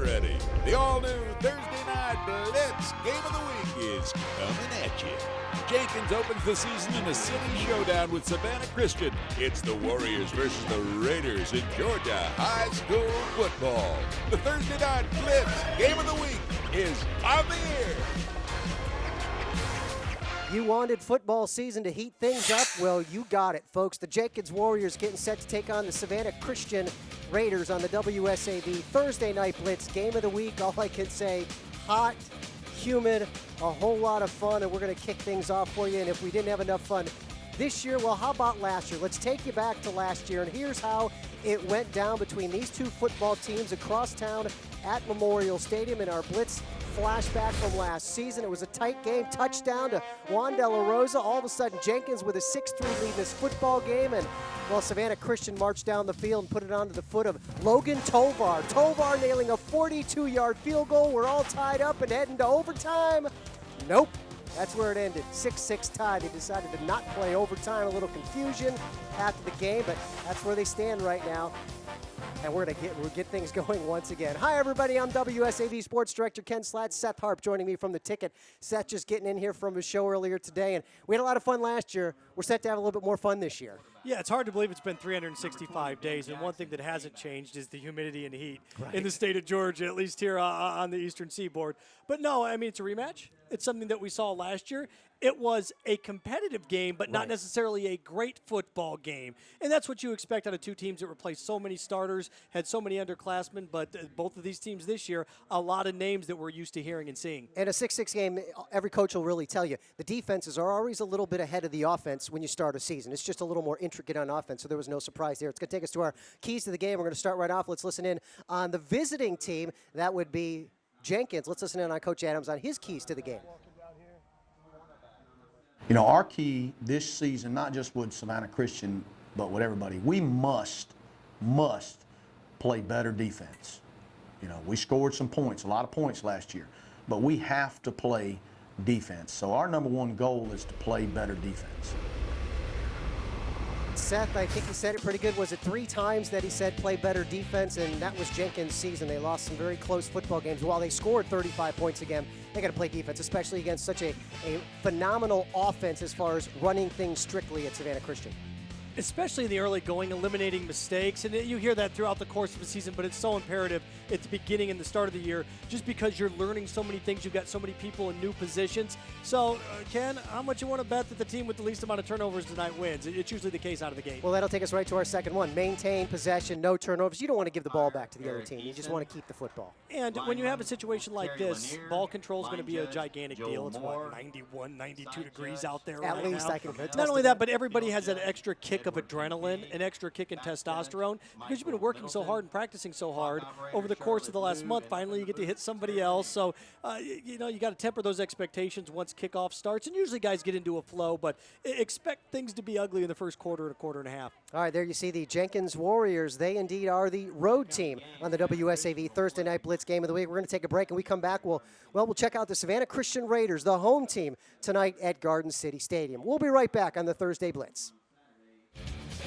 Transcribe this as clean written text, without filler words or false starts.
ready. The all-new Thursday Night Blitz Game of the Week is coming at you. Jenkins opens the season in a city showdown with Savannah Christian. It's the Warriors versus the Raiders in Georgia high school football. The Thursday Night Blitz Game of the Week is on the air. You wanted football season to heat things up? Well, you got it, folks. The Jenkins Warriors getting set to take on the Savannah Christian Raiders on the WSAV Thursday Night Blitz Game of the Week. All I can say, hot, humid, a whole lot of fun, and we're going to kick things off for you. And if we didn't have enough fun this year, well, how about last year? Let's take you back to last year, and here's how it went down between these two football teams across town at Memorial Stadium in our Blitz flashback from last season. It was a tight game, touchdown to Juan De La Rosa. All of a sudden, Jenkins with a 6-3 lead in this football game, and well, Savannah Christian marched down the field and put it onto the foot of Logan Tovar. Tovar nailing a 42-yard field goal. We're all tied up and heading to overtime. Nope. That's where it ended. 6-6 tie. They decided to not play overtime. A little confusion after the game, but that's where they stand right now. And we'll get things going once again. Hi, everybody. I'm WSAV Sports Director Ken Slatt. Seth Harp joining me from the ticket. Seth just getting in here from his show earlier today. And we had a lot of fun last year. We're set to have a little bit more fun this year. Yeah, it's hard to believe it's been 365 days, and one thing that hasn't changed is the humidity and heat in the state of Georgia, at least here on the eastern seaboard. But no, I mean, it's a rematch. It's something that we saw last year. It was a competitive game, but not necessarily a great football game. And that's what you expect out of two teams that replaced so many starters, had so many underclassmen, but both of these teams this year, a lot of names that we're used to hearing and seeing. And a 6-6 game, every coach will really tell you, the defenses are always a little bit ahead of the offense when you start a season. It's just a little more intricate on offense, so there was no surprise there. It's going to take us to our keys to the game. We're going to start right off. Let's listen in on the visiting team. That would be Jenkins. Let's listen in on Coach Adams on his keys to the game. You know, our key this season, not just with Savannah Christian, but with everybody, we must play better defense. You know, we scored some points, a lot of points last year, but we have to play defense. So our number one goal is to play better defense. Seth, I think he said it pretty good. Was it 3 times that he said play better defense? And that was Jenkins' season. They lost some very close football games. While they scored 35 points again, they got to play defense, especially against such a phenomenal offense as far as running things strictly at Savannah Christian. Especially in the early going, eliminating mistakes. And you hear that throughout the course of the season, but it's so imperative at the beginning and the start of the year just because you're learning so many things. You've got so many people in new positions. So, Ken, how much you want to bet that the team with the least amount of turnovers tonight wins? It's usually the case out of the gate. Well, that'll take us right to our second one. Maintain possession, no turnovers. You don't want to give the ball back to the other team. You just want to keep the football. And when you have a situation like this, ball control is going to be a gigantic deal. It's what, 91, 92 degrees out there right now. At least I can attest. Not only that, but everybody has that extra kick of adrenaline, an extra kick in testosterone, because you've been working so hard and practicing so hard over the course of the last month. Finally, you get to hit somebody else. So, you know, you got to temper those expectations once kickoff starts. And usually guys get into a flow, but expect things to be ugly in the first quarter and a quarter and a half. All right, there you see the Jenkins Warriors. They indeed are the road team on the WSAV Thursday Night Blitz Game of the Week. We're going to take a break, and we come back. We'll check out the Savannah Christian Raiders, the home team, tonight at Garden City Stadium. We'll be right back on the Thursday Blitz.